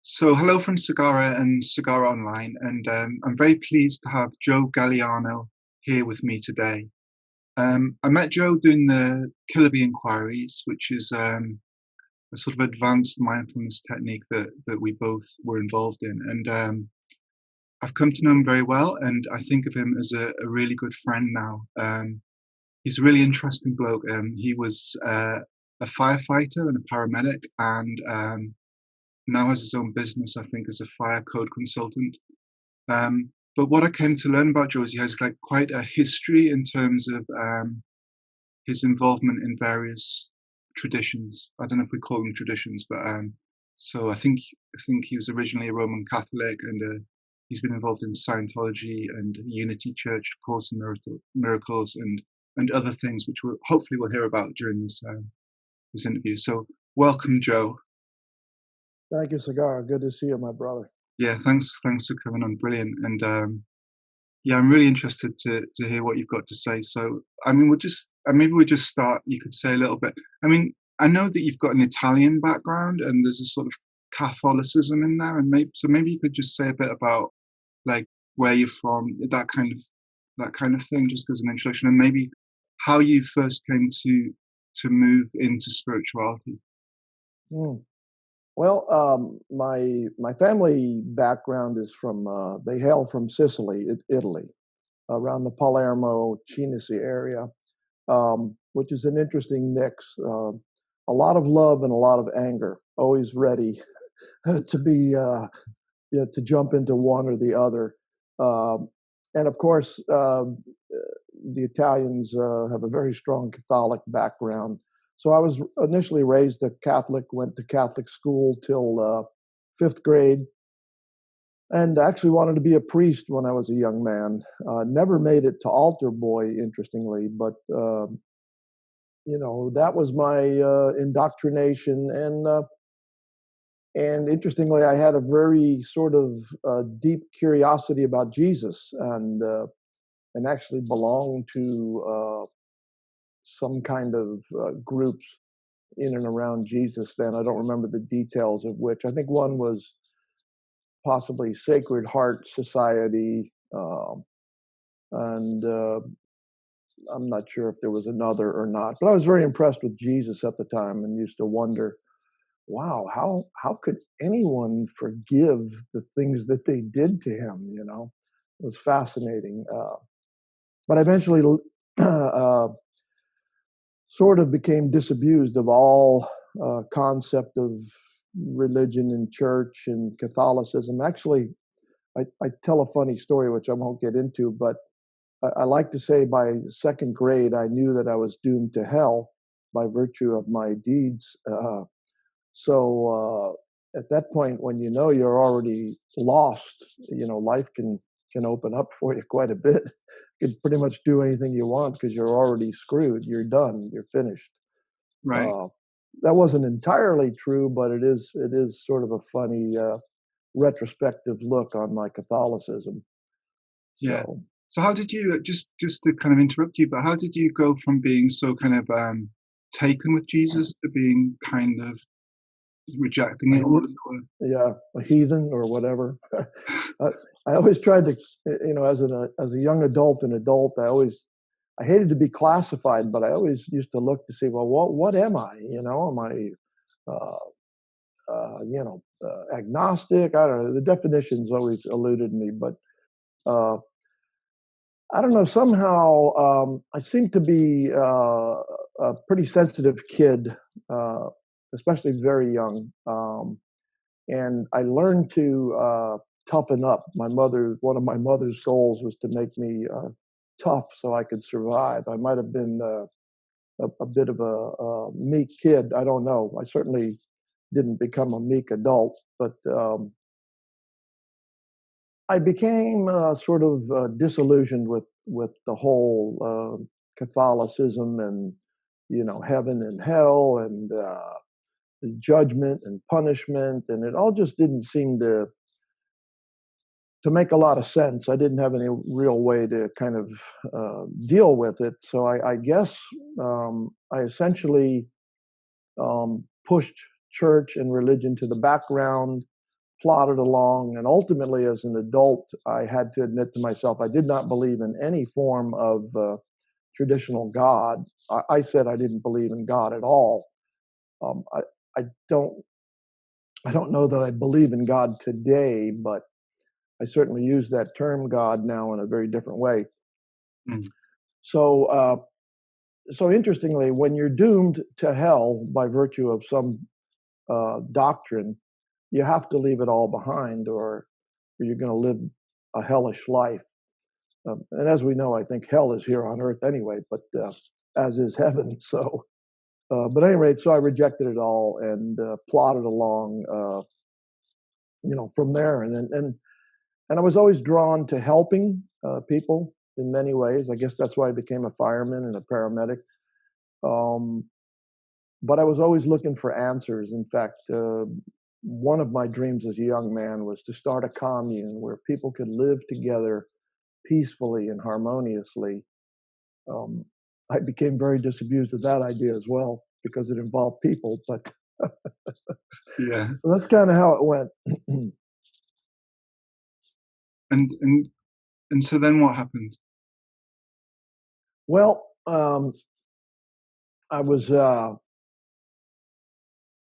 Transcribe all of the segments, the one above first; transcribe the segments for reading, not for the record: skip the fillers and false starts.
So, hello from Sagara and Sagara Online, and I'm very pleased to have Joe Galliano here with me today. I met Joe doing the Killer Bee inquiries, which is a sort of advanced mindfulness technique that we both were involved in, and I've come to know him very well, and I think of him as a really good friend now. He's a really interesting bloke. He was a firefighter and a paramedic, and now has his own business, I think, as a fire code consultant. But what I came to learn about Joe is he has like quite a history in terms of his involvement in various traditions. I don't know if we call them traditions, but so I think he was originally a Roman Catholic, and he's been involved in Scientology and Unity Church, Course in Miracles, and other things, which we'll hopefully we'll hear about during this interview. So welcome, Joe. Thank you, Cigar. Good to see you, my brother. Yeah, thanks for coming on. Brilliant. And yeah, I'm really interested to hear what you've got to say. So, I mean, maybe we'll just start. You could say a little bit. I mean, I know that you've got an Italian background, and there's a sort of Catholicism in there, and maybe you could just say a bit about like where you're from, that kind of thing, just as an introduction, and maybe how you first came to move into spirituality. Mm. Well, my family background is from they hail from Sicily, Italy, around the Palermo, Chinisi area, which is an interesting mix. A lot of love and a lot of anger, always ready to be to jump into one or the other. And of course, the Italians have a very strong Catholic background. So I was initially raised a Catholic, went to Catholic school till fifth grade, and actually wanted to be a priest when I was a young man. Never made it to altar boy, interestingly, but that was my indoctrination. And interestingly, I had a very sort of deep curiosity about Jesus, and actually belonged to some kind of groups in and around Jesus. Then I don't remember the details of which. I think one was possibly Sacred Heart Society, and I'm not sure if there was another or not. But I was very impressed with Jesus at the time, and used to wonder, wow, how could anyone forgive the things that they did to him? It was fascinating. But eventually, uh, sort of became disabused of all concept of religion and church and Catholicism. Actually, I tell a funny story, which I won't get into, but I like to say by second grade, I knew that I was doomed to hell by virtue of my deeds. So at that point, when you know you're already lost, life can open up for you quite a bit. You can pretty much do anything you want because you're already screwed. You're done. You're finished. Right. Uh, that wasn't entirely true, but it is sort of a funny retrospective look on my Catholicism. Yeah. So So how did you just to kind of interrupt you, but how did you go from being so kind of taken with Jesus to being kind of rejecting a it all, he- as it yeah, a heathen or whatever. I, I always tried to, as a young adult, I hated to be classified, but I always used to look to see, well, what am I? Am I, agnostic? I don't know. The definitions always eluded me, but uh, I don't know. Somehow, I seem to be a pretty sensitive kid, uh, especially very young. And I learned to toughen up. One of my mother's goals was to make me tough so I could survive. I might have been a bit of a meek kid. I don't know. I certainly didn't become a meek adult, but I became sort of disillusioned with the whole Catholicism and heaven and hell and judgment and punishment, and it all just didn't seem to make a lot of sense. I didn't have any real way to kind of deal with it. So I guess I essentially pushed church and religion to the background, plodded along. And ultimately, as an adult, I had to admit to myself I did not believe in any form of traditional God. I said I didn't believe in God at all. Um, I, I don't I don't know that I believe in God today, but I certainly use that term God now in a very different way. Mm. So, so interestingly, when you're doomed to hell by virtue of some doctrine, you have to leave it all behind, or you're going to live a hellish life. And as we know, I think hell is here on earth anyway, but as is heaven. So, but at any rate, so I rejected it all and plodded along, from there. And I was always drawn to helping people in many ways. I guess that's why I became a fireman and a paramedic. Um, but I was always looking for answers. In fact, one of my dreams as a young man was to start a commune where people could live together peacefully and harmoniously. Um, I became very disabused of that idea as well because it involved people. But Yeah. so that's kind of how it went. And so then what happened? Well, I was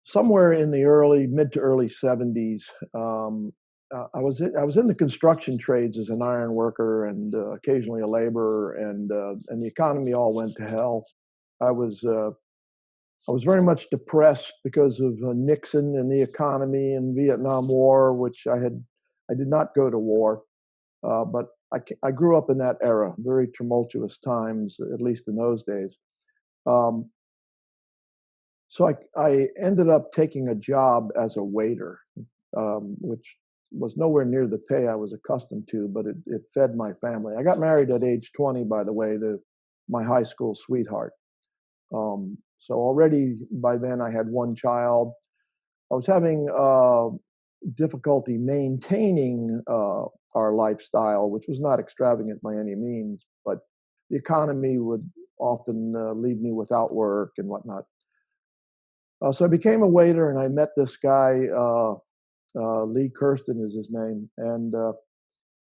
somewhere in the mid to early 70s. I was in the construction trades as an iron worker and occasionally a laborer, and the economy all went to hell. I was uh, I was very much depressed because of Nixon and the economy and Vietnam War, which I did not go to war, but I grew up in that era, very tumultuous times, at least in those days. Um, so I ended up taking a job as a waiter, which was nowhere near the pay I was accustomed to, but it fed my family. I got married at age 20, by the way, to my high school sweetheart. So already by then I had one child. I was having difficulty maintaining our lifestyle, which was not extravagant by any means, but the economy would often leave me without work and whatnot. So I became a waiter, and I met this guy, Lee Kirsten is his name, and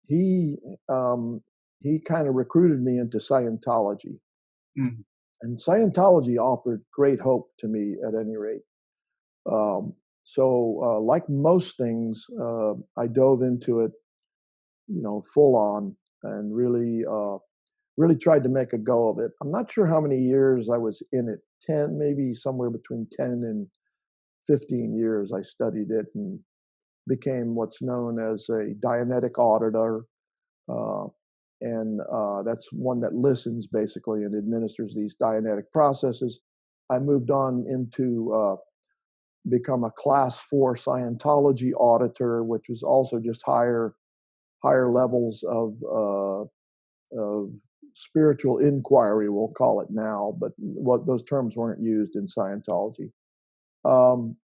he he kind of recruited me into Scientology, Mm. and Scientology offered great hope to me at any rate. Um, so, like most things, I dove into it, full on, and really tried to make a go of it. I'm not sure how many years I was in it. 10, maybe somewhere between 10 and 15 years. I studied it and became what's known as a Dianetic auditor. Uh, and that's one that listens basically and administers these Dianetic processes. I moved on into become a class 4 Scientology auditor, which was also just higher levels of spiritual inquiry, we'll call it now, but what those terms weren't used in Scientology. Um,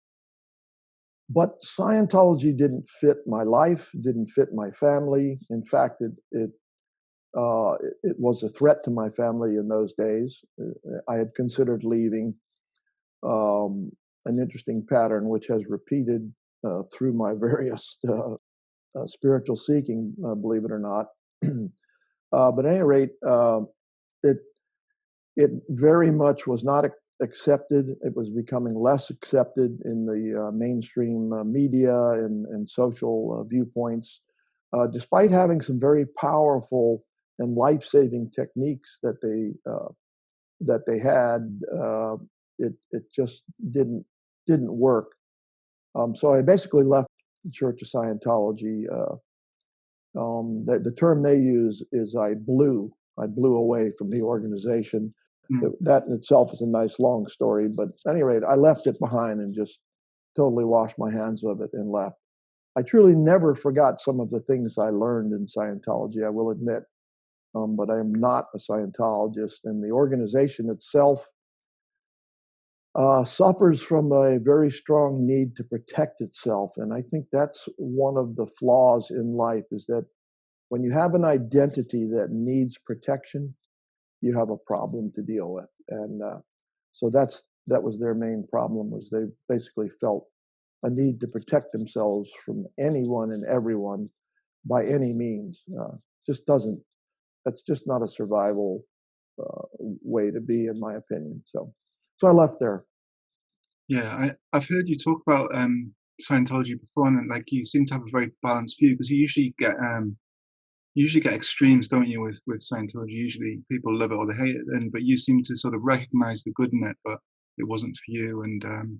but Scientology didn't fit my life, didn't fit my family. In fact, it was a threat to my family in those days. I had considered leaving. Um, an interesting pattern which has repeated through my various spiritual seeking, believe it or not. But at any rate, it it very much was not accepted. It was becoming less accepted in the mainstream media and social viewpoints, despite having some very powerful and life-saving techniques that they had. It just didn't work. So I basically left the Church of Scientology. The term they use is I blew. I blew away from the organization. Mm. That in itself is a nice long story, but at any rate, I left it behind and just totally washed my hands of it and left. I truly never forgot some of the things I learned in Scientology, I will admit, but I am not a Scientologist, and the organization itself suffers from a very strong need to protect itself. And I think that's one of the flaws in life is that when you have an identity that needs protection, you have a problem to deal with. And so that was their main problem was they basically felt a need to protect themselves from anyone and everyone by any means. Just doesn't. That's just not a survival way to be, in my opinion. So I left there. Yeah, I've heard you talk about Scientology before, and like you seem to have a very balanced view because you usually get extremes, don't you, with Scientology? Usually people love it or they hate it, and but you seem to sort of recognize the good in it, but it wasn't for you. And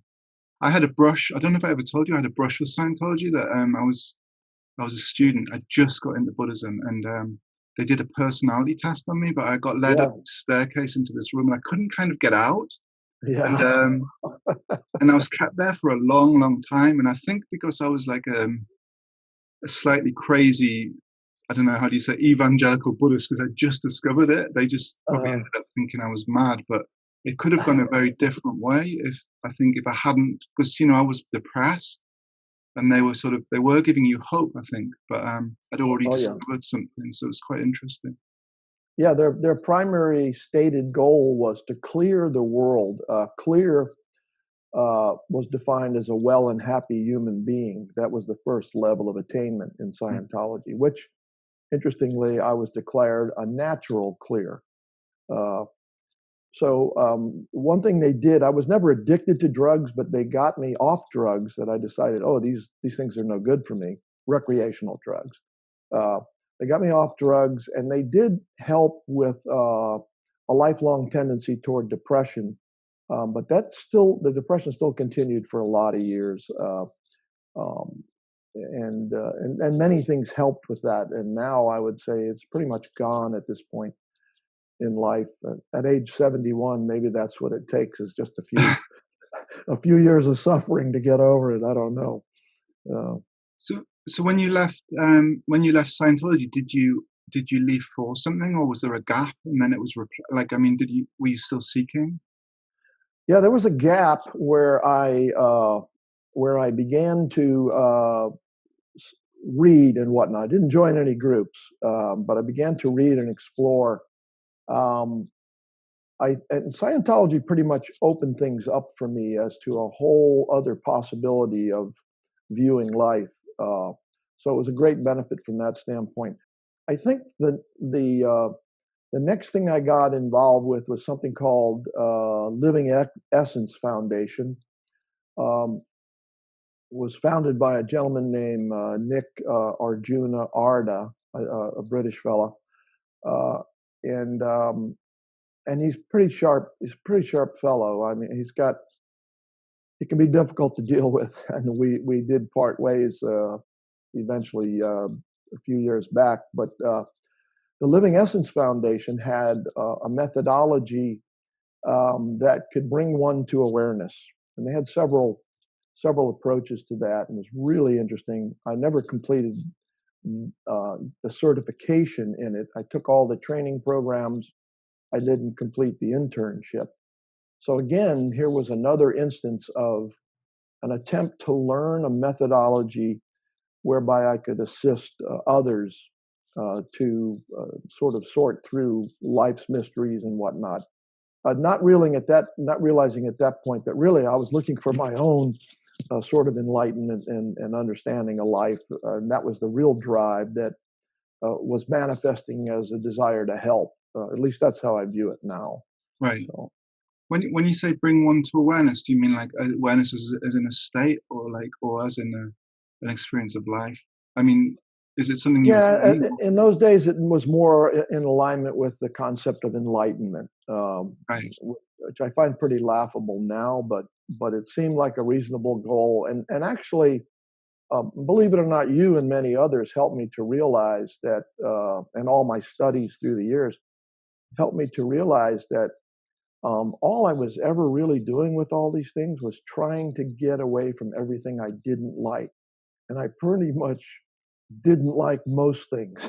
I had a brush. I don't know if I ever told you I had a brush with Scientology. That I was a student. I just got into Buddhism, and they did a personality test on me. But I got led up Yeah, the staircase into this room, and I couldn't kind of get out. And yeah, and I was kept there for a long, long time. And I think because I was like a slightly crazy, I don't know, how do you say, evangelical Buddhist, because I just discovered it. They just probably uh, ended up thinking I was mad, but it could have gone a very different way if I think if I hadn't, because I was depressed, and they were giving you hope, I think, but I'd already oh yeah, discovered something, so it's quite interesting. yeah. Their primary stated goal was to clear the world. Clear was defined as a well and happy human being. That was the first level of attainment in Mm, Scientology, which, interestingly, I was declared a natural clear. Uh, so one thing they did, I was never addicted to drugs, but they got me off drugs that I decided, oh, these things are no good for me, recreational drugs. Uh, they got me off drugs, and they did help with a lifelong tendency toward depression. But the depression still continued for a lot of years. Um, and many things helped with that. And now I would say it's pretty much gone at this point in life. At age 71, maybe that's what it takes is just a few years of suffering to get over it. I don't know. Uh, so when you left Scientology, did you leave for something, or was there a gap and then it was like, I mean, did you were you still seeking? yeah, there was a gap where I began to read and whatnot. I didn't join any groups, but I began to read and explore. Um, and Scientology pretty much opened things up for me as to a whole other possibility of viewing life. Uh, so it was a great benefit from that standpoint. I think the next thing I got involved with was something called Living Essence Foundation. Um, was founded by a gentleman named Nick Arjuna Arda, a British fellow, uh, and and he's pretty sharp. He's a pretty sharp fellow. I mean, he can be difficult to deal with, and we did part ways eventually a few years back. But the Living Essence Foundation had a methodology that could bring one to awareness, and they had several approaches to that, and it was really interesting. I never completed the certification in it. I took all the training programs. I didn't complete the internship. So again, here was another instance of an attempt to learn a methodology whereby I could assist others to sort of sort through life's mysteries and whatnot. Not realizing at that point that really I was looking for my own sort of enlightenment and understanding of life, and that was the real drive that was manifesting as a desire to help. At least that's how I view it now. Right. So When you say bring one to awareness, do you mean like awareness as in a state, or like, or as in an experience of life? I mean, is it something you've yeah, seen? in those days it was more in alignment with the concept of enlightenment, Right. which I find pretty laughable now, but it seemed like a reasonable goal. And actually, believe it or not, you and many others helped me to realize that, and all my studies through the years helped me to realize that all I was ever really doing with all these things was trying to get away from everything I didn't like. And I pretty much didn't like most things.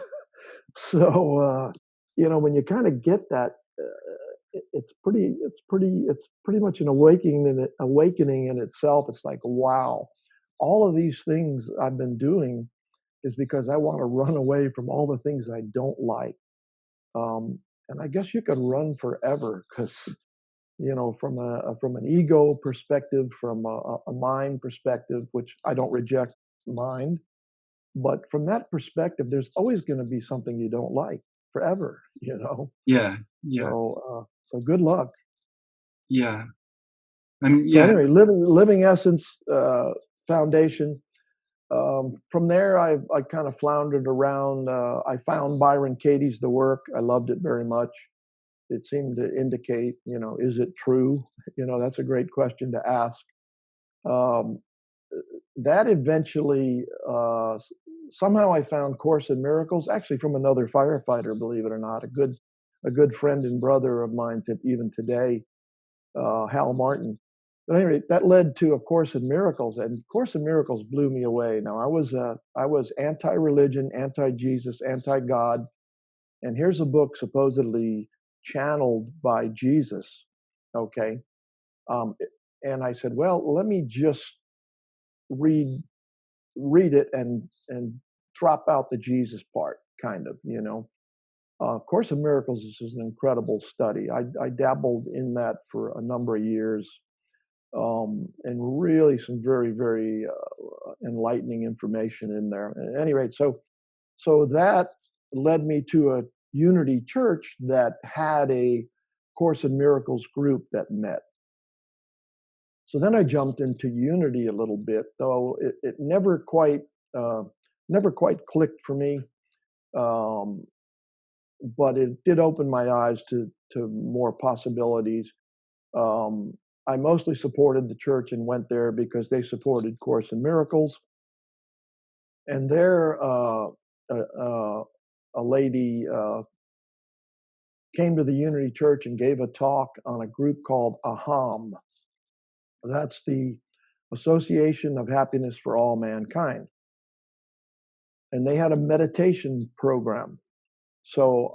So, when you kind of get that, it's pretty much an awakening in itself. It's like, wow, all of these things I've been doing is because I want to run away from all the things I don't like. And I guess you could run forever because from an ego perspective, from a mind perspective, which I don't reject mind, but from that perspective, there's always going to be something you don't like forever, you know. Yeah, yeah, So good luck. yeah, and So yeah, anyway, living essence foundation. From there, I kind of floundered around. I found Byron Katie's The Work. I loved it very much. It seemed to indicate, is it true? That's a great question to ask. Um, that eventually, somehow I found Course in Miracles, actually from another firefighter, believe it or not, a good friend and brother of mine, even today, Hal Martin. But anyway, that led to A Course in Miracles, and Course in Miracles blew me away. Now I was anti-religion, anti-Jesus, anti-God, and here's a book supposedly channeled by Jesus. Okay, um, and I said, well, let me just read read it and drop out the Jesus part, kind of. Course in Miracles is an incredible study. I dabbled in that for a number of years, and really some very, very enlightening information in there. At any rate, so that led me to a Unity church that had a Course in Miracles group that met. So then I jumped into Unity a little bit, though it uh, never quite clicked for me. Um, but it did open my eyes to more possibilities. Um, I mostly supported the church and went there because they supported Course in Miracles. And there, a lady came to the Unity Church and gave a talk on a group called AHAM. That's the Association of Happiness for All Mankind. And they had a meditation program. So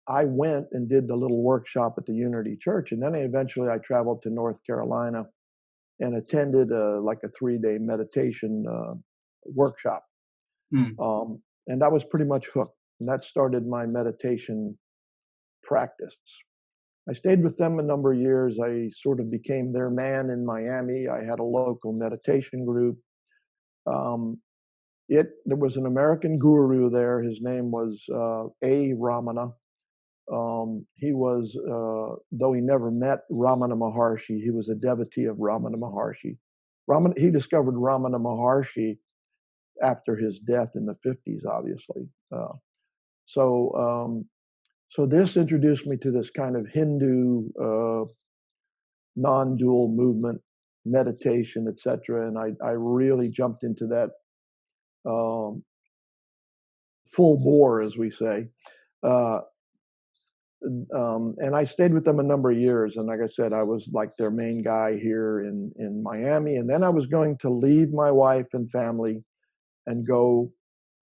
I went and did the little workshop at the Unity Church, and then I traveled to North Carolina and attended like a 3-day meditation workshop, mm, and I was pretty much hooked. And that started my meditation practice. I stayed with them a number of years. I sort of became their man in Miami. I had a local meditation group. Um, there was an American guru there. His name was A. Ramana. He was, though he never met Ramana Maharshi, he was a devotee of Ramana Maharshi. He discovered Ramana Maharshi after his death in the 50s, obviously. So, so this introduced me to this kind of Hindu non-dual movement, meditation, etc. And I really jumped into that um, full bore, as we say. Uh, and I stayed with them a number of years. And like I said, I was like their main guy here in Miami. And then I was going to leave my wife and family and go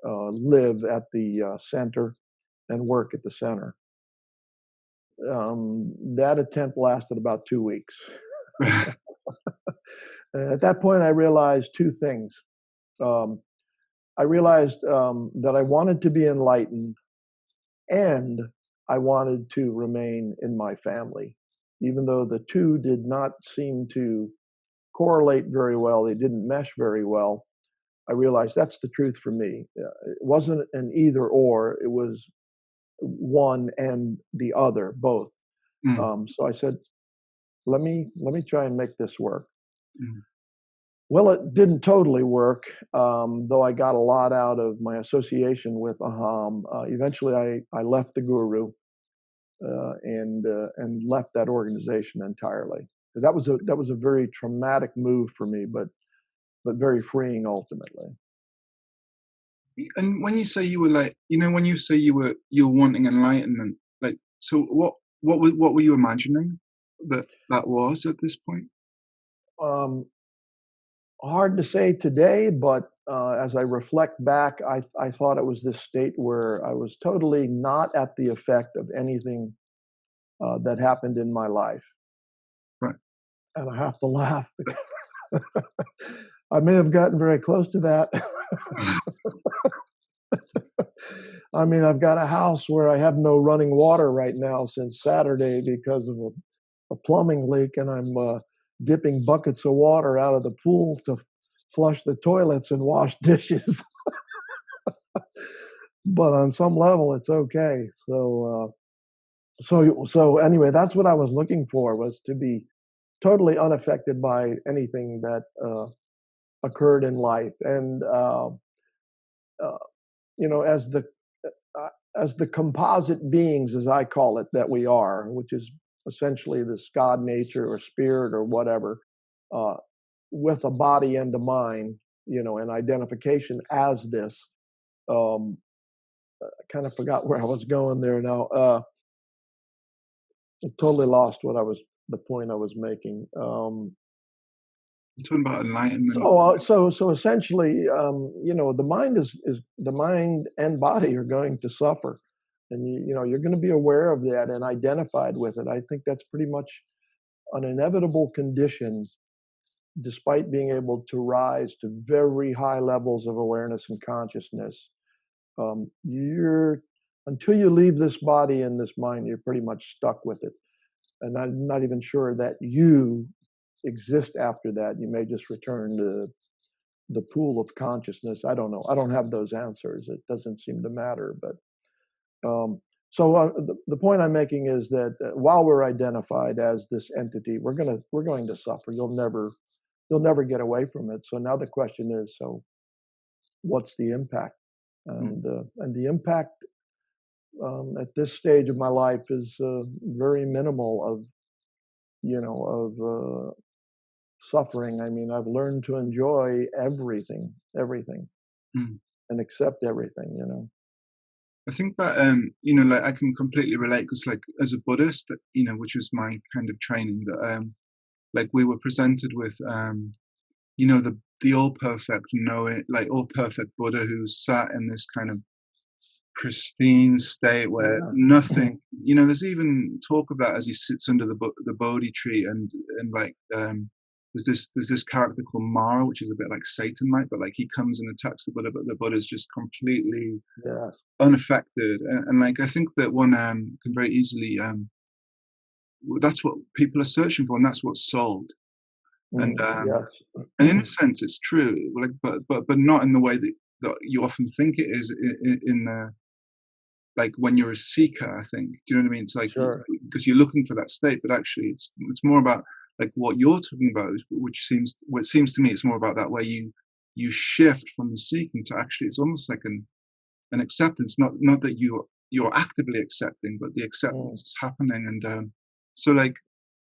live at the center and work at the center. That attempt lasted about 2 weeks. At that point, I realized two things. Um, I realized that I wanted to be enlightened and I wanted to remain in my family. Even though the two did not seem to correlate very well, they didn't mesh very well, I realized that's the truth for me. It wasn't an either or, it was one and the other, both. mm, So I said, let me try and make this work. mm. Well, it didn't totally work, though I got a lot out of my association with Aham. Eventually, I left the guru and left that organization entirely. That was a very traumatic move for me, but very freeing ultimately. And when you say you were like, when you say you were wanting enlightenment, like, so what were you imagining that was at this point? Um, Hard to say today, but as I reflect back, I thought it was this state where I was totally not at the effect of anything that happened in my life. Right. And I have to laugh because I may have gotten very close to that. I mean, I've got a house where I have no running water right now since Saturday because of a plumbing leak, and I'm dipping buckets of water out of the pool to flush the toilets and wash dishes. But on some level, it's okay. So anyway, that's what I was looking for, was to be totally unaffected by anything that occurred in life. And uh, you know, as the composite beings, as I call it, that we are, which is essentially this God nature or spirit or whatever, uh, with a body and a mind, you know, and identification as this. Um, I kind of forgot where I was going there now. I totally lost the point I was making. You're talking about enlightenment. So essentially, you know, is the mind and body are going to suffer, and you know, you're going to be aware of that and identified with it. I think that's pretty much an inevitable condition, despite being able to rise to very high levels of awareness and consciousness. You're Until you leave this body and this mind, you're pretty much stuck with it, and I'm not even sure that you exist after that. You may just return to the pool of consciousness. I don't know. I don't have those answers. It doesn't seem to matter. But the point I'm making is that while we're identified as this entity, we're going to suffer. You'll never get away from it. So now the question is, so what's the impact? And the impact at this stage of my life is very minimal of suffering. I mean, I've learned to enjoy everything, Mm. and accept everything. You know. I think that like I can completely relate, because like as a Buddhist, which was my kind of training, that like we were presented with the all perfect knowing, like all perfect Buddha who sat in this kind of pristine state where Yeah. nothing, there's even talk of that as he sits under the Bodhi tree, and like there's this character called Mara, which is a bit like Satan, like, but like he comes and attacks the Buddha, but the Buddha's just completely Yes. unaffected, and like I think that one can very easily that's what people are searching for, and that's what's sold. And Yes. and in a sense it's true, like, but not in the way that you often think it is, in the, like when you're a seeker, I think. Do you know what I mean? It's like, Sure. because you're looking for that state, but actually it's more about like what you're talking about, what seems to me, it's more about that, where you shift from the seeking to actually, it's almost like an acceptance, not that you're actively accepting, but the acceptance is happening. And so like,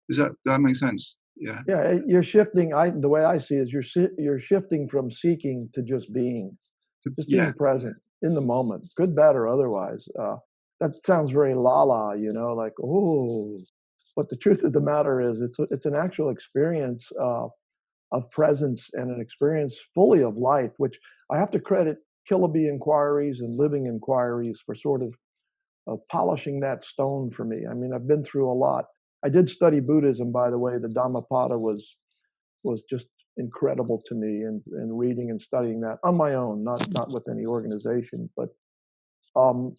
does that make sense? Yeah. Yeah, you're shifting. The way I see it is you're shifting from seeking to just Yeah. being present in the moment, good, bad, or otherwise. That sounds very la-la, you know, like, oh. But the truth of the matter is, it's an actual experience of presence, and an experience fully of life, which I have to credit Killaby inquiries and living inquiries for sort of polishing that stone for me. I mean, I've been through a lot. I did study Buddhism, by the way. The Dhammapada was just incredible to me, and reading and studying that on my own, not with any organization. But um,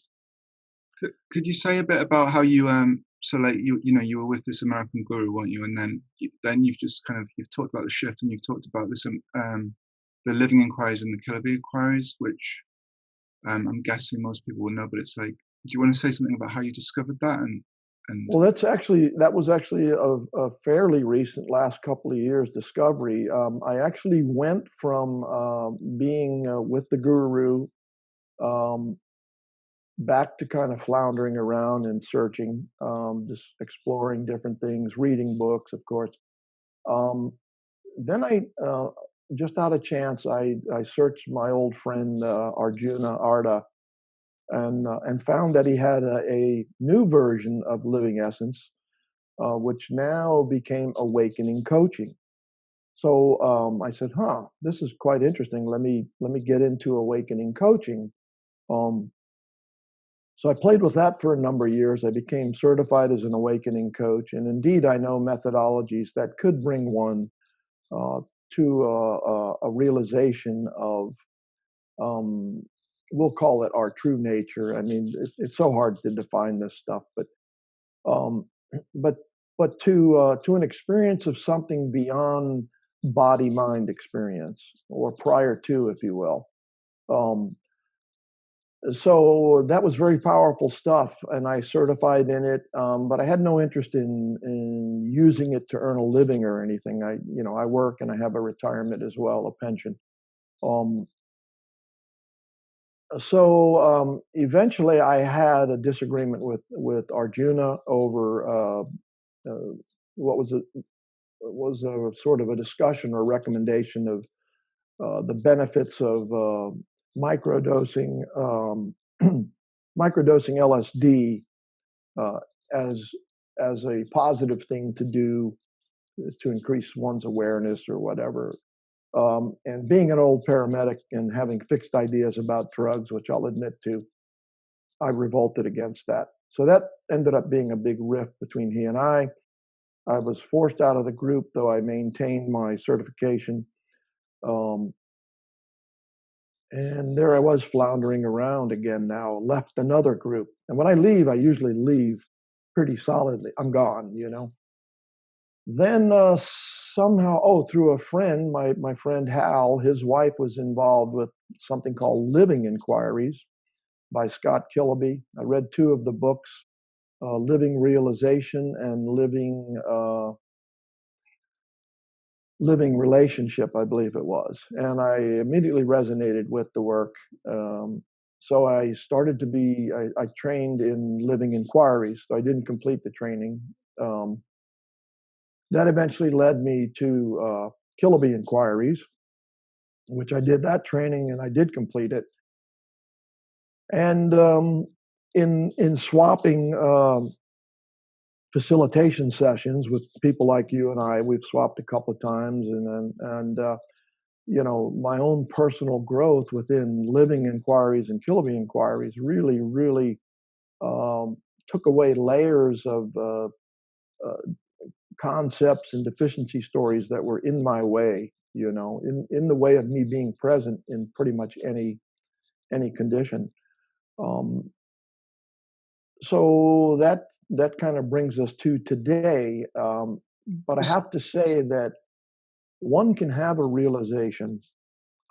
Could you say a bit about how you so like you were with this American guru, weren't you? And then you've talked about the shift, and you've talked about this the living inquiries and the Killaby inquiries, which I'm guessing most people will know. But it's like, do you want to say something about how you discovered that? And well, that was actually a fairly recent, last couple of years discovery. I actually went from being with the guru, um, back to kind of floundering around and searching, just exploring different things, reading books, of course. Um, then just out of chance, I searched my old friend Arjuna Arda, and found that he had a new version of Living Essence, which now became Awakening Coaching. So I said, "Huh, this is quite interesting. Let me get into Awakening Coaching." Um, So I played with that for a number of years. I became certified as an awakening coach, and indeed, I know methodologies that could bring one uh, to a realization of, um, we'll call it our true nature. I mean, it's so hard to define this stuff, um, but but to an experience of something beyond body mind experience, or prior to, if you will. Um, so that was very powerful stuff, and I certified in it. But I had no interest in using it to earn a living or anything. I work and I have a retirement as well, a pension. Um, Eventually, I had a disagreement with Arjuna over what was a sort of a discussion or recommendation of the benefits of microdosing microdosing LSD uh, as as a positive thing to do to increase one's awareness or whatever. And being an old paramedic and having fixed ideas about drugs, which I'll admit to, I revolted against that. So that ended up being a big rift between he and I. I was forced out of the group, though I maintained my certification. Um, and there I was floundering around again now, left another group. And when I leave, I usually leave pretty solidly. I'm gone. Then somehow, oh, through a friend, my friend Hal, his wife was involved with something called Living Inquiries by Scott Killaby. I read two of the books, Living Realization and Living Relationship, I believe it was. And I immediately resonated with the work. So I started to I trained in Living Inquiries, so I didn't complete the training. That eventually led me to Killaby Inquiries, which I did that training and I did complete it. And in swapping facilitation sessions with people like you and I, we've swapped a couple of times, and my own personal growth within Living Inquiries and Killaby Inquiries really, really took away layers of concepts and deficiency stories that were in my way, in the way of me being present in pretty much any condition. Um, so that kind of brings us to today. But I have to say that one can have a realization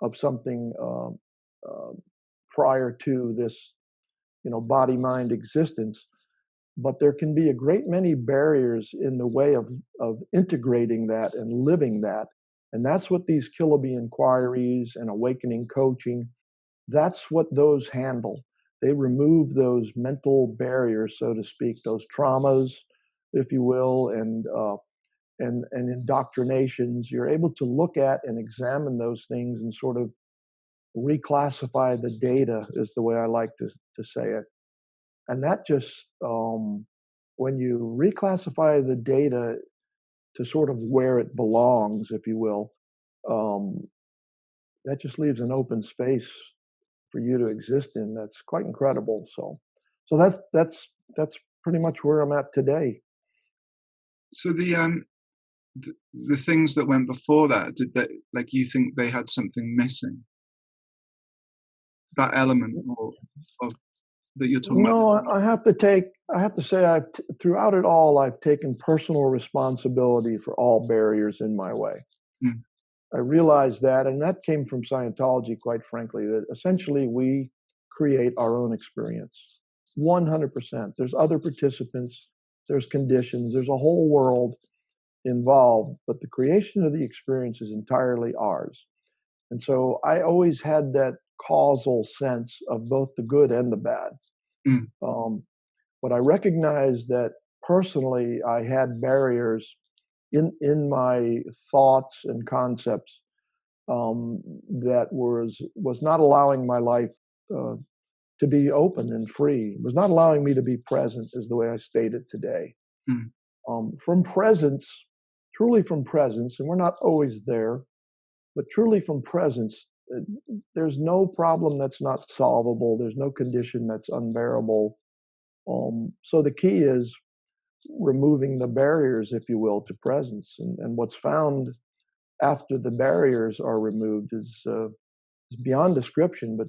of something prior to this, body mind existence, but there can be a great many barriers in the way of integrating that and living that. And that's what these Killaby inquiries and awakening coaching, that's what those handle. They remove those mental barriers, so to speak, those traumas, if you will, and indoctrinations. You're able to look at and examine those things and sort of reclassify the data, is the way I like to say it. And that just, when you reclassify the data to sort of where it belongs, if you will, um, that just leaves an open space for you to exist in. That's quite incredible. So that's pretty much where I'm at today. So the things that went before that, did they, like, you think they had something missing? That element of that you're talking about? No, I have to say, throughout it all, I've taken personal responsibility for all barriers in my way. Mm. I realized that, and that came from Scientology, quite frankly, that essentially we create our own experience. 100%. There's other participants, there's conditions, there's a whole world involved, but the creation of the experience is entirely ours. And so I always had that causal sense of both the good and the bad. Mm. But I recognized that personally I had barriers in my thoughts and concepts that was not allowing my life uh, to be open and free. It was not allowing me to be present, is the way I state it today. Mm. From presence, truly from presence, and we're not always there, but truly from presence, there's no problem that's not solvable. There's no condition that's unbearable. So the key is removing the barriers, if you will, to presence. And what's found after the barriers are removed is beyond description, but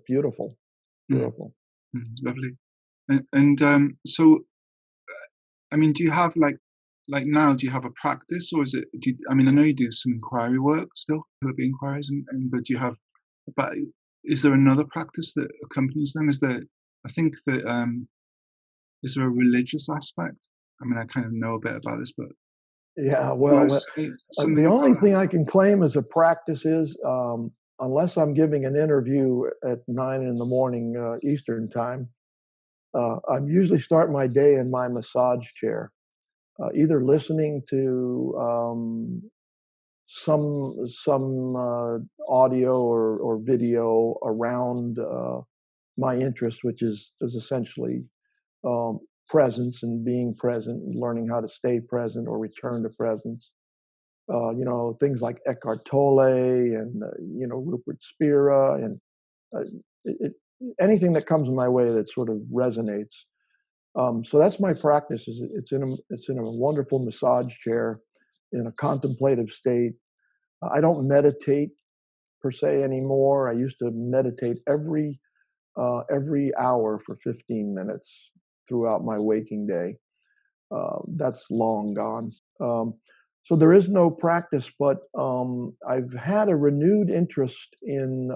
beautiful, Mm. beautiful. Mm. Lovely. And so I mean, do you have like now? Do you have a practice, or is it? I mean, I know you do some inquiry work still, therapy inquiries, and but do you have? But is there another practice that accompanies them? Is there? I think that is there a religious aspect? I mean, I kind of know a bit about this, but Yeah, you want well, to say something the about only that? thing I can claim as a practice is unless I'm giving an interview at 9 in the morning Eastern time, I'm usually start my day in my massage chair, either listening to some audio or video around my interest, which is essentially um, presence and being present and learning how to stay present or return to presence. Things like Eckhart Tolle and Rupert Spira and uh, it, it, anything that comes my way that sort of resonates. So that's my practice. Is it's in a wonderful massage chair, in a contemplative state. I don't meditate per se anymore. I used to meditate every hour for 15 minutes throughout my waking day. That's long gone. So there is no practice, but I've had a renewed interest in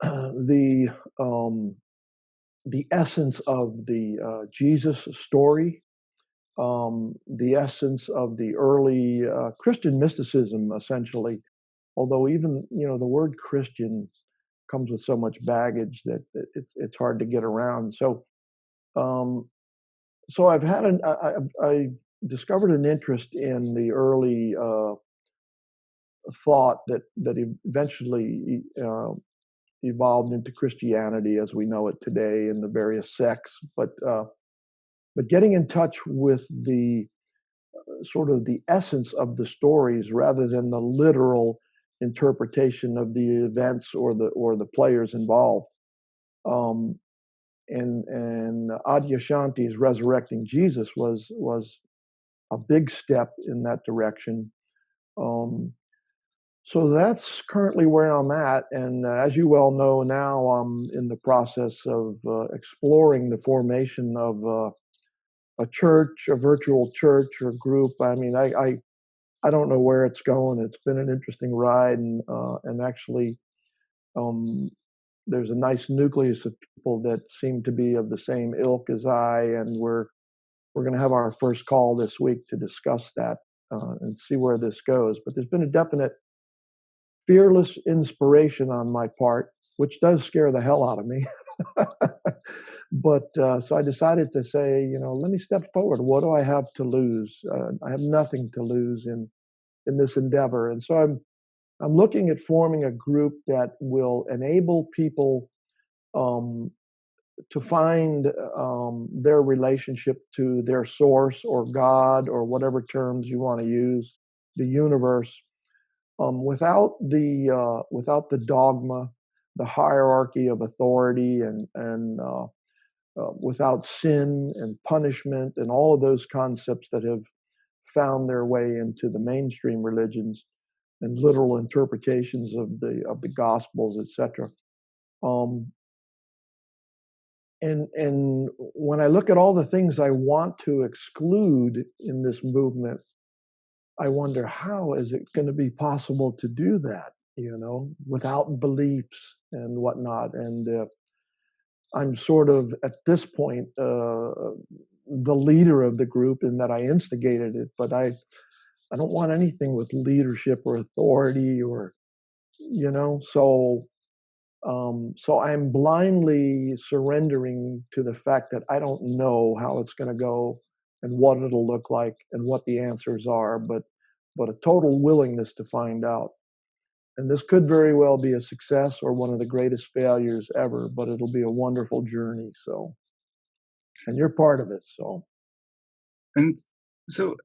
the um, the essence of the Jesus story, the essence of the early Christian mysticism, essentially. Although even the word Christian comes with so much baggage that it's hard to get around. Um, so I discovered an interest in the early thought that eventually evolved into Christianity as we know it today in the various sects. But getting in touch with the sort of the essence of the stories rather than the literal interpretation of the events or the players involved. Um, and Adyashanti's resurrecting Jesus was a big step in that direction. Um, so that's currently where I'm at, and as you well know, now I'm in the process of exploring the formation of a church, a virtual church or group. I mean, I don't know where it's going. It's been an interesting ride, and actually, um, there's a nice nucleus of people that seem to be of the same ilk as I, and we're going to have our first call this week to discuss that and see where this goes. But there's been a definite fearless inspiration on my part, which does scare the hell out of me. But so I decided to say, let me step forward. What do I have to lose? I have nothing to lose in this endeavor, and so I'm looking at forming a group that will enable people um, to find their relationship to their source or God or whatever terms you want to use, the universe, without the dogma, the hierarchy of authority, and without sin and punishment and all of those concepts that have found their way into the mainstream religions and literal interpretations of the Gospels, etc. Um, and when I look at all the things I want to exclude in this movement, I wonder how is it going to be possible to do that, without beliefs and whatnot. And I'm sort of at this point the leader of the group in that I instigated it, but I don't want anything with leadership or authority or so I'm blindly surrendering to the fact that I don't know how it's going to go and what it'll look like and what the answers are, but a total willingness to find out. And this could very well be a success or one of the greatest failures ever, but it'll be a wonderful journey. So, and you're part of it. So, And so,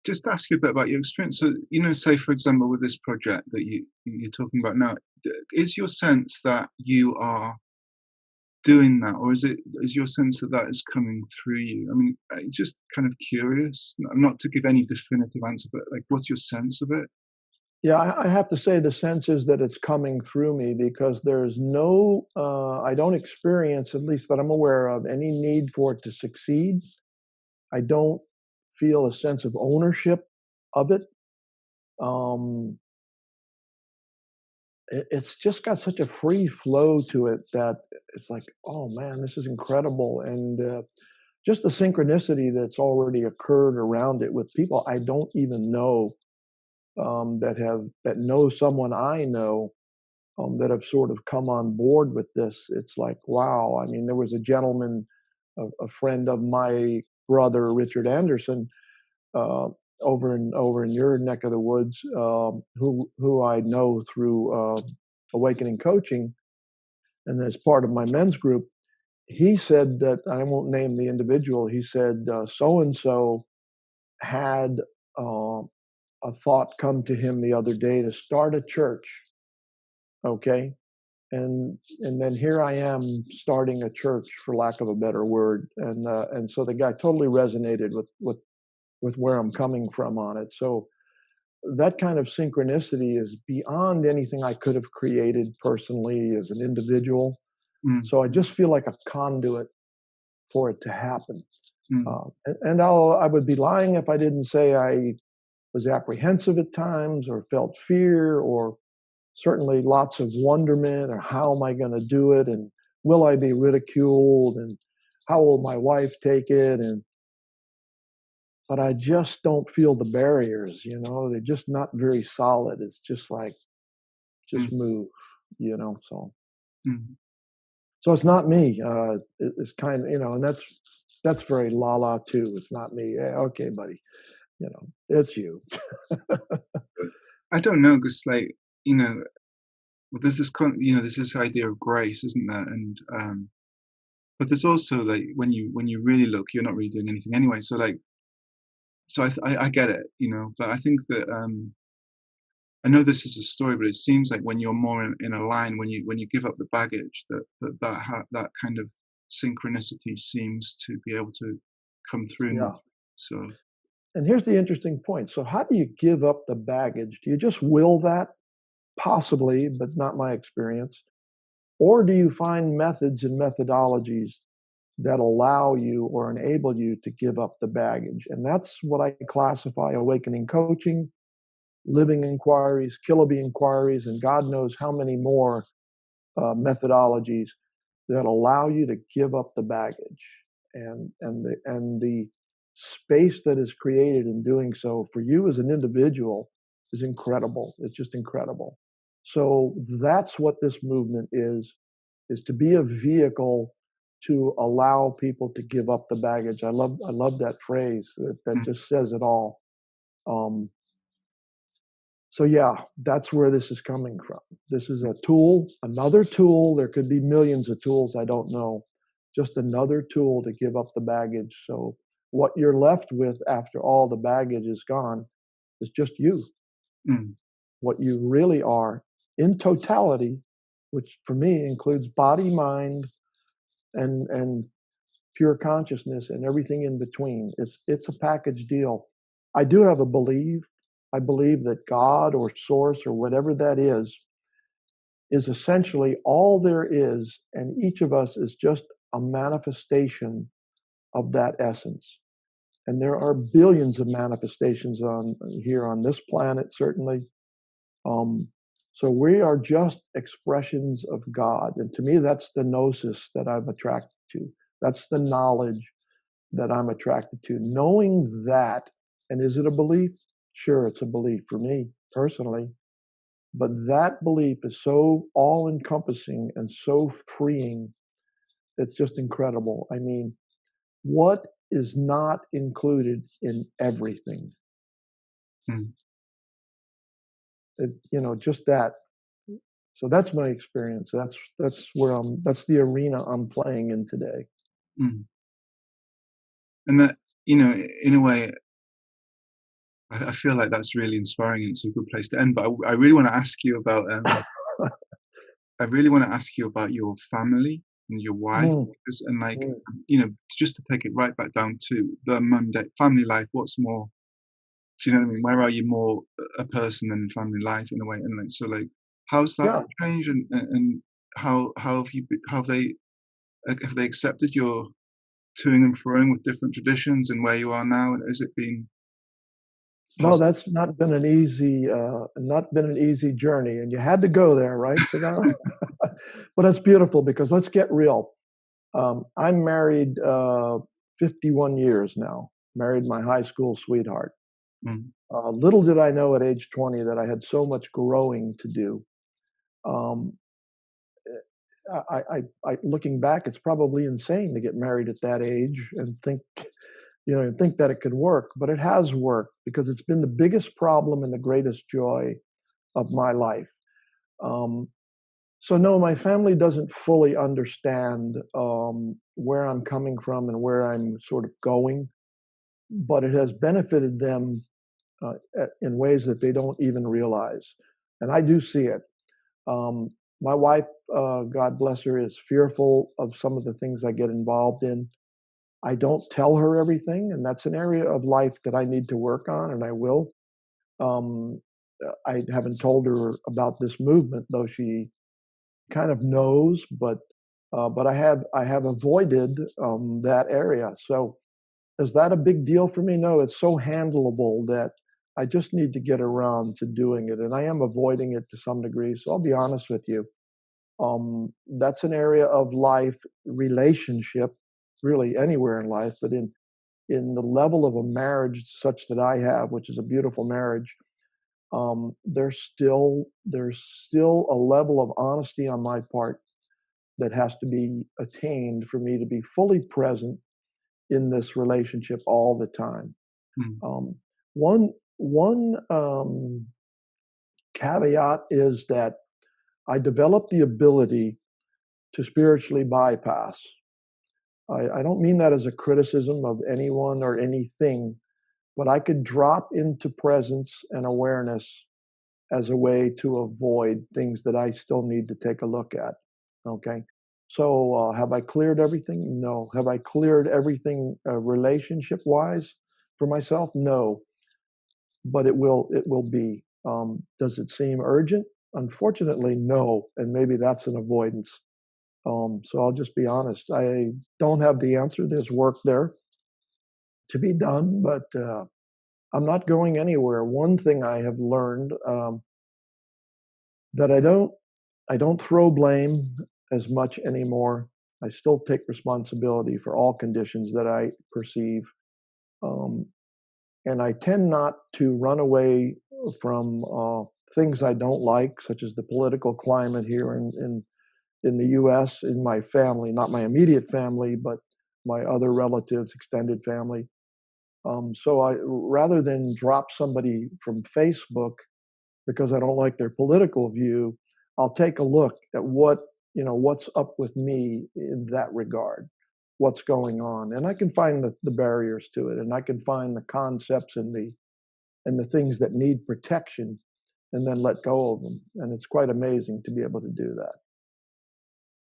just to ask you a bit about your experience. So, say for example, with this project that you're talking about now, is your sense that you are doing that, or is your sense that that is coming through you? I mean, just kind of curious, not to give any definitive answer, but like, what's your sense of it? Yeah, I have to say the sense is that it's coming through me because there's no, I don't experience, at least that I'm aware of, any need for it to succeed. I don't feel a sense of ownership of it. Um, it's just got such a free flow to it that it's like, oh man, this is incredible. And just the synchronicity that's already occurred around it with people I don't even know, that know someone I know, that have sort of come on board with this. It's like, wow. I mean, there was a gentleman, a friend of my brother, Richard Anderson, uh, over in your neck of the woods, who I know through Awakening Coaching, and as part of my men's group. He said that, I won't name the individual. He said so and so had uh, a thought come to him the other day to start a church. Okay, and then here I am starting a church, for lack of a better word, and so the guy totally resonated with where I'm coming from on it. So that kind of synchronicity is beyond anything I could have created personally as an individual. Mm, So I just feel like a conduit for it to happen. mm, And I would be lying if I didn't say I was apprehensive at times or felt fear or certainly lots of wonderment, or how am I going to do it, and will I be ridiculed, and how will my wife take it, and but I just don't feel the barriers, they're just not very solid. It's just like, just mm, move, so mm. it's not me. It's kind of, and that's very la too. It's not me. Yeah, okay, buddy, it's you. I don't know, because like, you know, well, there's this there's this idea of grace, isn't there? And but there's also like when you really look, you're not really doing anything anyway. So like, so I get it, but I think that I know this is a story, but it seems like when you're more in a line, when you give up the baggage, that kind of synchronicity seems to be able to come through more. Yeah. So And here's the interesting point. So how do you give up the baggage? Do you just will that? Possibly, but not my experience. Or do you find methods and methodologies that allow you or enable you to give up the baggage? And that's what I classify awakening coaching, living inquiries, Killaby inquiries, and God knows how many more methodologies that allow you to give up the baggage, and the space that is created in doing so for you as an individual is incredible. It's just incredible. So that's what this movement is to be a vehicle to allow people to give up the baggage. I love that phrase that mm, just says it all. Um, so yeah, that's where this is coming from. This is a tool, another tool. There could be millions of tools, I don't know. Just another tool to give up the baggage. So what you're left with after all the baggage is gone is just you, mm, what you really are in totality, which for me includes body, mind, and pure consciousness and everything in between. It's a package deal. I do have a belief. I believe that God or source or whatever that is essentially all there is, and each of us is just a manifestation of that essence. And there are billions of manifestations on here on this planet, certainly. Um, so we are just expressions of God, and to me, that's the gnosis that I'm attracted to. That's the knowledge that I'm attracted to. Knowing that, and is it a belief? Sure, it's a belief for me personally. But that belief is so all encompassing and so freeing. It's just incredible. I mean, what is not included in everything? mm, Just that. So that's my experience. That's the arena I'm playing in today. mm. And that, in a way, I feel like that's really inspiring, and it's a good place to end. But I really want to ask you about I really want to ask you about your family and your wife, Mm, and like, mm. just to take it right back down to the Monday family life. What's more Do you know what I mean? Where are you more a person than family life in a way? And like, so like, how's that Yeah. changed? And how have you, how have they accepted your toing and froing with different traditions and where you are now? And has it been No, positive? that's not been an easy journey, and you had to go there, right, Sagara? But that's beautiful because let's get real. I'm married 51 years now. Married my high school sweetheart. Mm, Little did I know at age 20 that I had so much growing to do. Um, looking back, it's probably insane to get married at that age and think, and think that it could work, but it has worked because it's been the biggest problem and the greatest joy of my life. Um, so no, my family doesn't fully understand where I'm coming from and where I'm sort of going, but it has benefited them in ways that they don't even realize, and I do see it. Um, my wife, God bless her, is fearful of some of the things I get involved in. I don't tell her everything, and that's an area of life that I need to work on, and I will. Um, I haven't told her about this movement, though she kind of knows, but I have avoided that area. So is that a big deal for me? No, it's so handleable that I just need to get around to doing it, and I am avoiding it to some degree. So I'll be honest with you. That's an area of life, relationship, really anywhere in life, but in the level of a marriage such that I have, which is a beautiful marriage, there's still a level of honesty on my part that has to be attained for me to be fully present in this relationship all the time. mm, Um, one caveat is that I developed the ability to spiritually bypass. I don't mean that as a criticism of anyone or anything, but I could drop into presence and awareness as a way to avoid things that I still need to take a look at. Okay. So, have I cleared everything? No. Have I cleared everything relationship wise for myself? No. But it will be. Does it seem urgent? Unfortunately, no. And maybe that's an avoidance. So I'll just be honest. I don't have the answer. There's work there to be done, but I'm not going anywhere. One thing I have learned that I don't throw blame as much anymore. I still take responsibility for all conditions that I perceive, um, and I tend not to run away from things I don't like, such as the political climate here in the U.S. in my family, not my immediate family, but my other relatives, extended family. So I rather than drop somebody from Facebook because I don't like their political view, I'll take a look at what's up with me in that regard, what's going on, and I can find the barriers to it, and I can find the concepts and the things that need protection, and then let go of them. And it's quite amazing to be able to do that.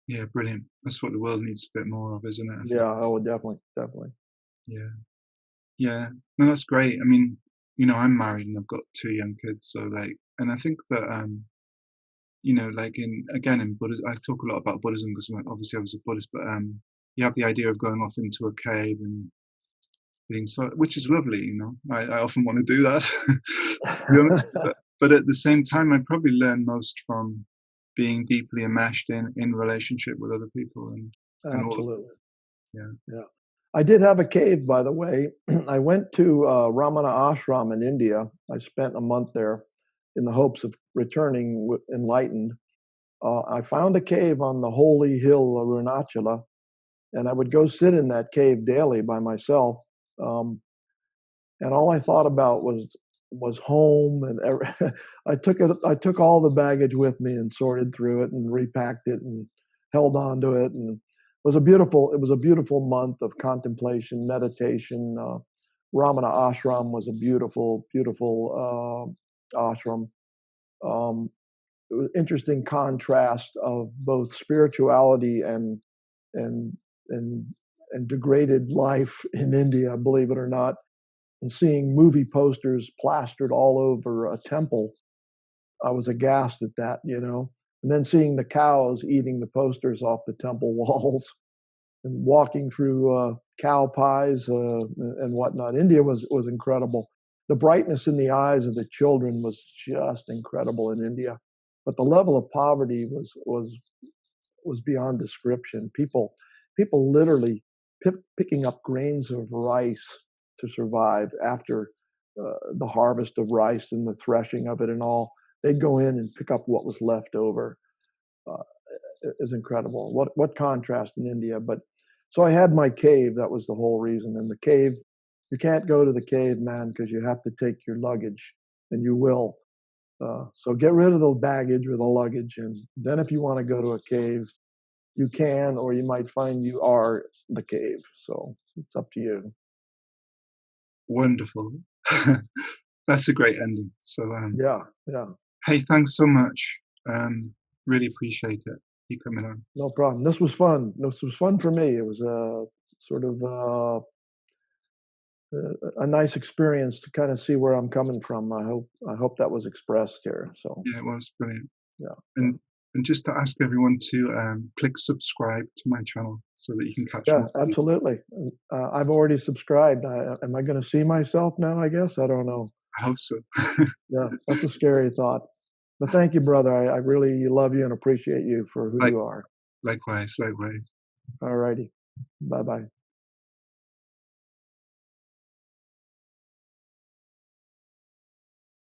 yeah, brilliant. That's what the world needs a bit more of, isn't it? I think. Yeah, oh, definitely, definitely. Yeah, yeah. No, that's great. I mean, I'm married and I've got two young kids, so like, and I think that like in Buddhism, I talk a lot about Buddhism because obviously I was a Buddhist, but you have the idea of going off into a cave and being so, which is lovely. I often want to do that, to be honest. But at the same time, I probably learn most from being deeply enmeshed in relationship with other people and all of Absolutely. yeah. Yeah. I did have a cave, by the way. I went to Ramana Ashram in India. I spent a month there in the hopes of returning enlightened. I found a cave on the holy hill of Arunachala, and I would go sit in that cave daily by myself. Um, and all I thought about was home, and I took all the baggage with me and sorted through it and repacked it and held on to it, and it was a beautiful month of contemplation, meditation. Ramana Ashram was a beautiful ashram. Um, it was interesting contrast of both spirituality and and and degraded life in India, believe it or not. and seeing movie posters plastered all over a temple, I was aghast at that, you know. And then seeing the cows eating the posters off the temple walls and walking through cow pies and whatnot. India was incredible. The brightness in the eyes of the children was just incredible in India, but the level of poverty was beyond description. People literally picking up grains of rice to survive after the harvest of rice and the threshing of it and all. They'd go in and pick up what was left over. Uh, is incredible. What contrast in India? But so I had my cave. That was the whole reason. And the cave, you can't go to the cave, man, because you have to take your luggage, and you will. So get rid of the baggage or the luggage, and then if you want to go to a cave, you can, or you might find you are the cave. So it's up to you. Wonderful. That's a great ending. So, Yeah, yeah. hey, thanks so much. Really appreciate it. You coming on. No problem. This was fun. This was fun for me. It was sort of a nice experience to kind of see where I'm coming from. I hope that was expressed here. So Yeah, it was brilliant. yeah, And just to ask everyone to click subscribe to my channel so that you can catch yeah, more. absolutely. I've already subscribed. Am I going to see myself now? I guess I don't know. I hope so. Yeah, that's a scary thought. But thank you, brother. I really love you and appreciate you for who Like, you are. likewise, likewise. All righty. Bye bye.